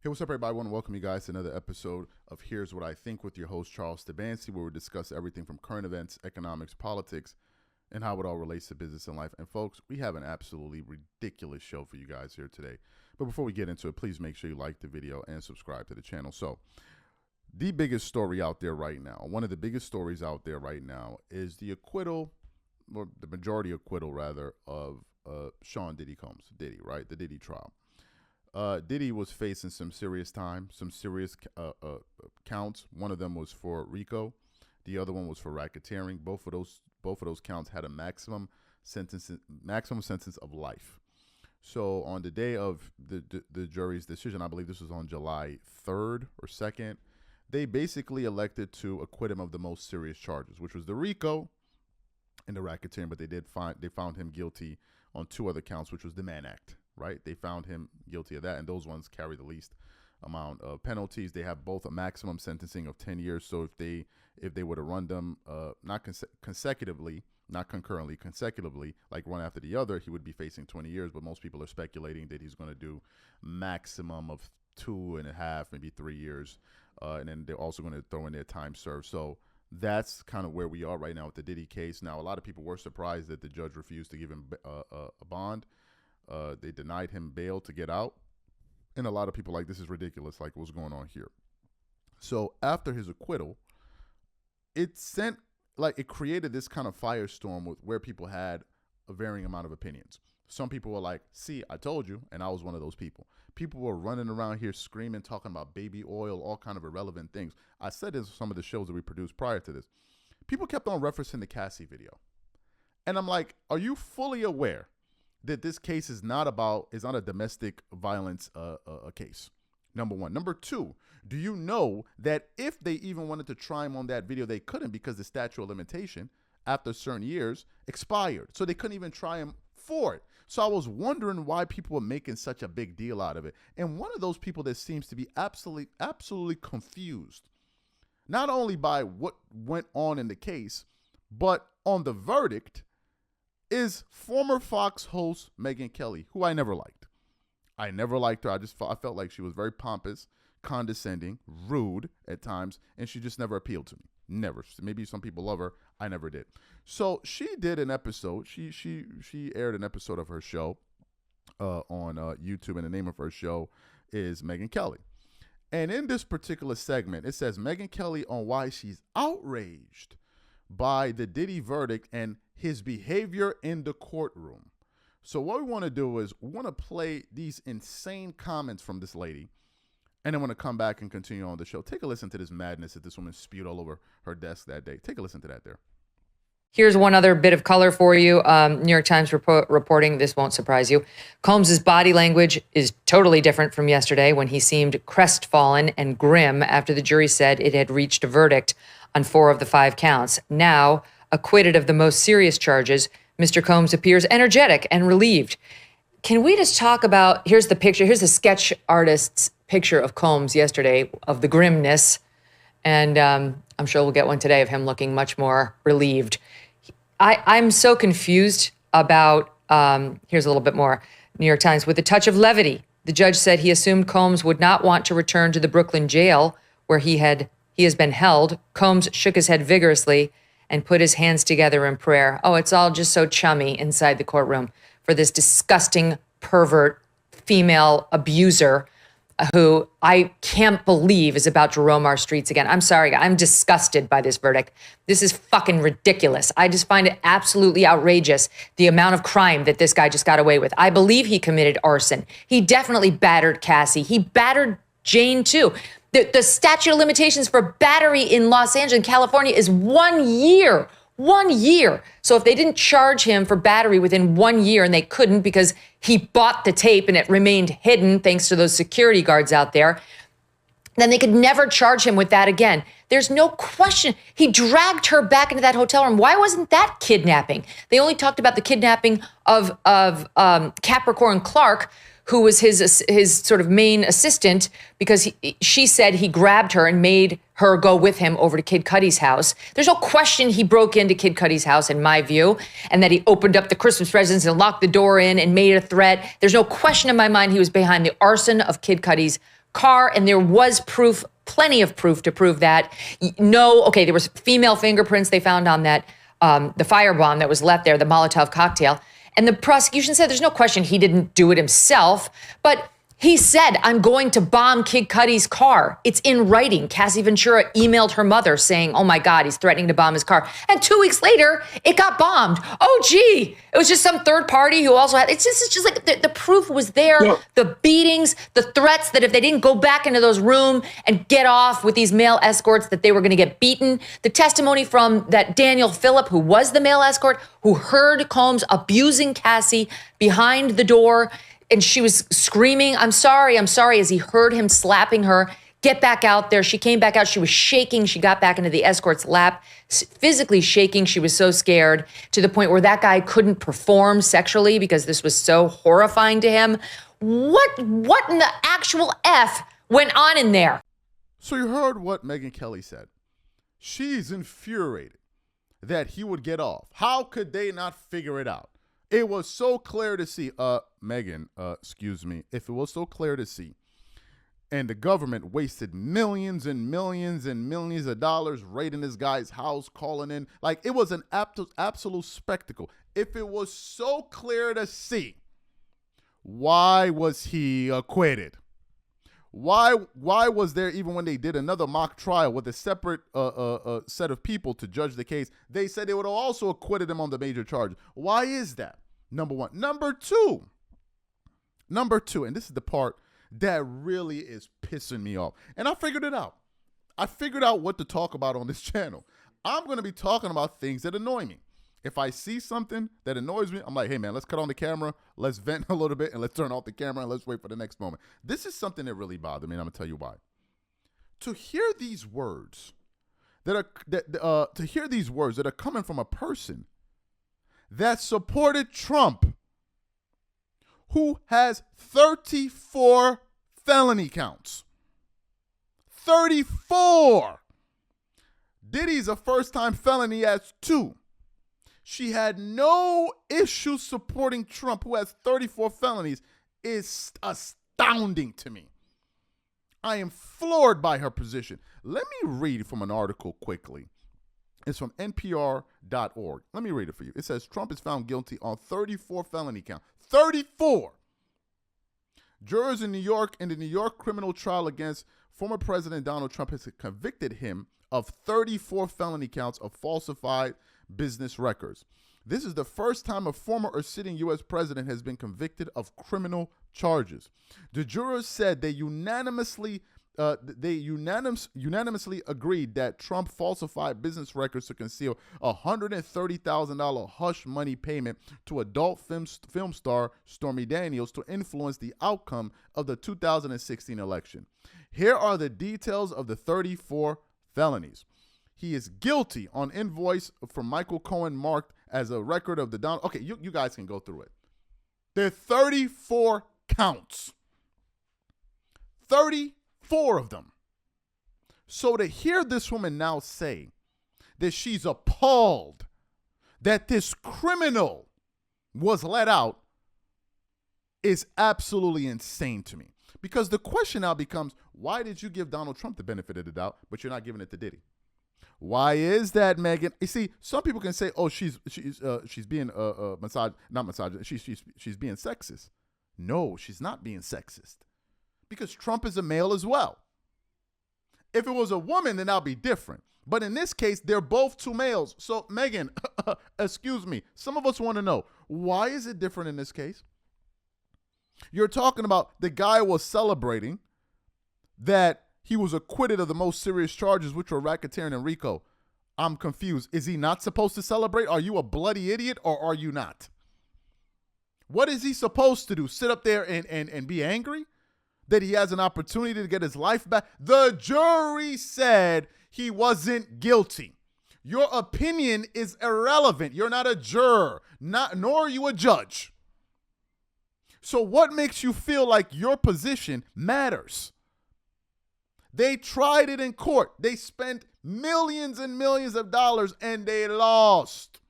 Hey, what's up, everybody? I want to welcome you guys to another episode of Here's What I Think with your host, Charles Stebansi, where we discuss everything from current events, economics, politics, and how it all relates to business and life. And folks, we have an absolutely ridiculous show for you guys here today. But before we get into it, please make sure you like the video and subscribe to the channel. So, the biggest story out there right now, one of the biggest stories out there right now is the acquittal, or the majority acquittal, rather, of Sean Diddy Combs, Diddy, right? The Diddy trial. Diddy was facing some serious time, some serious counts. One of them was for RICO, the other one was for racketeering. Both of those counts had a maximum sentence of life. So on the day of the jury's decision, I believe this was on July 3rd or 2nd, they basically elected to acquit him of the most serious charges, which was the RICO and the racketeering. But they found him guilty on two other counts, which was the Mann Act. Right, they found him guilty of that, and those ones carry the least amount of penalties. They have both a maximum sentencing of 10 years. So if they were to run them not consecutively, not concurrently, consecutively, like one after the other, he would be facing 20 years. But most people are speculating that he's going to do maximum of 2.5, maybe 3 years, and then they're also going to throw in their time served. So that's kind of where we are right now with the Diddy case. Now, a lot of people were surprised that the judge refused to give him a bond. They denied him bail to get out. And a lot of people like, this is ridiculous, like what's going on here. So after his acquittal, it created this kind of firestorm with where people had a varying amount of opinions. Some people were like, see, I told you, and I was one of those people. People were running around here screaming, talking about baby oil, all kind of irrelevant things. I said this in some of the shows that we produced prior to this. People kept on referencing the Cassie video. And I'm like, are you fully aware that this case is not a domestic violence case? Number one. Number two, do you know that if they even wanted to try him on that video, they couldn't, because the statute of limitation after certain years expired. So they couldn't even try him for it. So I was wondering why people were making such a big deal out of it. And one of those people that seems to be absolutely confused, not only by what went on in the case, but on the verdict, is former Fox host Megyn Kelly, who I never liked. I never liked her. I felt like she was very pompous, condescending, rude at times, and she just never appealed to me. Never. Maybe some people love her. I never did. So she did an episode. She aired an episode of her show on YouTube, and the name of her show is Megyn Kelly. And in this particular segment, it says Megyn Kelly on why she's outraged by the Diddy verdict and his behavior in the courtroom. So what we want to do is we want to play these insane comments from this lady, and then want to come back and continue on the show. Take a listen to this madness that this woman spewed all over her desk that day. Take a listen to that there. Here's one other bit of color for you. New York Times reporting, this won't surprise you. Combs' body language is totally different from yesterday when he seemed crestfallen and grim after the jury said it had reached a verdict on 4 of the 5 counts. Now, acquitted of the most serious charges, Mr. Combs appears energetic and relieved. Can we just talk about, here's the picture, here's the sketch artist's picture of Combs yesterday, of the grimness, and I'm sure we'll get one today of him looking much more relieved. I'm so confused about, here's a little bit more, New York Times, with a touch of levity. The judge said he assumed Combs would not want to return to the Brooklyn jail where he has been held. Combs shook his head vigorously and put his hands together in prayer. Oh, it's all just so chummy inside the courtroom for this disgusting pervert female abuser who I can't believe is about to roam our streets again. I'm sorry, I'm disgusted by this verdict. This is fucking ridiculous. I just find it absolutely outrageous, the amount of crime that this guy just got away with. I believe he committed arson. He definitely battered Cassie. He battered Jane too. The statute of limitations for battery in Los Angeles, California, is 1 year. 1 year. So if they didn't charge him for battery within 1 year, and they couldn't because he bought the tape and it remained hidden thanks to those security guards out there, then they could never charge him with that again. There's no question. He dragged her back into that hotel room. Why wasn't that kidnapping? They only talked about the kidnapping of Capricorn Clark, who was his sort of main assistant, because she said he grabbed her and made her go with him over to Kid Cudi's house. There's no question he broke into Kid Cudi's house, in my view, and that he opened up the Christmas presents and locked the door in and made a threat. There's no question in my mind he was behind the arson of Kid Cudi's car, and there was proof, plenty of proof to prove that. No, okay, there was female fingerprints they found on that, the firebomb that was left there, the Molotov cocktail. And the prosecution said there's no question he didn't do it himself, but he said, I'm going to bomb Kid Cudi's car. It's in writing. Cassie Ventura emailed her mother saying, oh my God, he's threatening to bomb his car. And 2 weeks later, it got bombed. Oh, gee, it was just some third party who also had, it's just like the proof was there. Yeah. The beatings, the threats that if they didn't go back into those rooms and get off with these male escorts, that they were going to get beaten. The testimony from that Daniel Phillip, who was the male escort, who heard Combs abusing Cassie behind the door. And she was screaming, I'm sorry, as he heard him slapping her. Get back out there. She came back out. She was shaking. She got back into the escort's lap, physically shaking. She was so scared to the point where that guy couldn't perform sexually because this was so horrifying to him. What in the actual F went on in there? So you heard what Megyn Kelly said. She's infuriated that he would get off. How could they not figure it out? It was so clear to see, Megyn, excuse me, if it was so clear to see, and the government wasted millions and millions and millions of dollars raiding this guy's house, calling in, like it was an absolute spectacle. If it was so clear to see, why was he acquitted? Why was there, even when they did another mock trial with a separate set of people to judge the case, they said they would have also acquitted him on the major charge? Why is that? Number one. Number two, and this is the part that really is pissing me off. And I figured it out. I figured out what to talk about on this channel. I'm going to be talking about things that annoy me. If I see something that annoys me, I'm like, hey, man, let's cut on the camera. Let's vent a little bit and let's turn off the camera and let's wait for the next moment. This is something that really bothered me, and I'm going to tell you why. To hear these words that are coming from a person that supported Trump, who has 34 felony counts. 34. Diddy's a first-time felon. He has 2. She had no issue supporting Trump, who has 34 felonies, is astounding to me. I am floored by her position. Let me read from an article quickly. It's from NPR.org. Let me read it for you. It says Trump is found guilty on 34 felony counts. 34! Jurors in New York in the New York criminal trial against former President Donald Trump has convicted him of 34 felony counts of falsified business records. This is the first time a former or sitting U.S. president has been convicted of criminal charges. The jurors said they unanimously agreed that Trump falsified business records to conceal a $130,000 hush money payment to adult film star Stormy Daniels to influence the outcome of the 2016 election. Here are the details of the 34 felonies. He is guilty on invoice from Michael Cohen marked as a record of the Donald. Okay, you guys can go through it. There are 34 counts. 34 of them. So to hear this woman now say that she's appalled that this criminal was let out is absolutely insane to me. Because the question now becomes, why did you give Donald Trump the benefit of the doubt, but you're not giving it to Diddy? Why is that, Megyn? You see, some people can say, "Oh, she's being she's being sexist." No, she's not being sexist, because Trump is a male as well. If it was a woman, then that'll be different. But in this case, they're both 2 males. So, Megyn, excuse me. Some of us want to know, why is it different in this case? You're talking about the guy was celebrating that he was acquitted of the most serious charges, which were racketeering and RICO. I'm confused. Is he not supposed to celebrate? Are you a bloody idiot, or are you not? What is he supposed to do? Sit up there and be angry that he has an opportunity to get his life back? The jury said he wasn't guilty. Your opinion is irrelevant. You're not a juror, nor are you a judge. So what makes you feel like your position matters? They tried it in court. They spent millions and millions of dollars and they lost.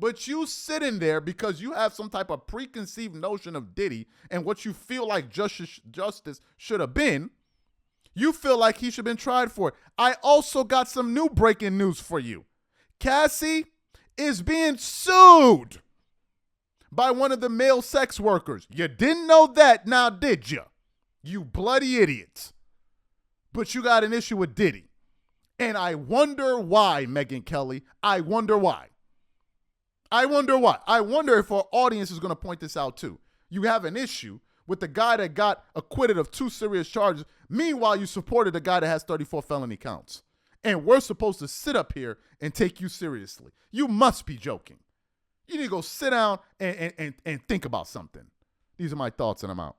But you sitting there because you have some type of preconceived notion of Diddy and what you feel like justice should have been. You feel like he should have been tried for it. I also got some new breaking news for you. Cassie is being sued by one of the male sex workers. You didn't know that, now did you? You bloody idiots. But you got an issue with Diddy. And I wonder why, Megyn Kelly. I wonder why. I wonder if our audience is going to point this out too. You have an issue with the guy that got acquitted of 2 serious charges. Meanwhile, you supported a guy that has 34 felony counts. And we're supposed to sit up here and take you seriously. You must be joking. You need to go sit down and think about something. These are my thoughts, and I'm out.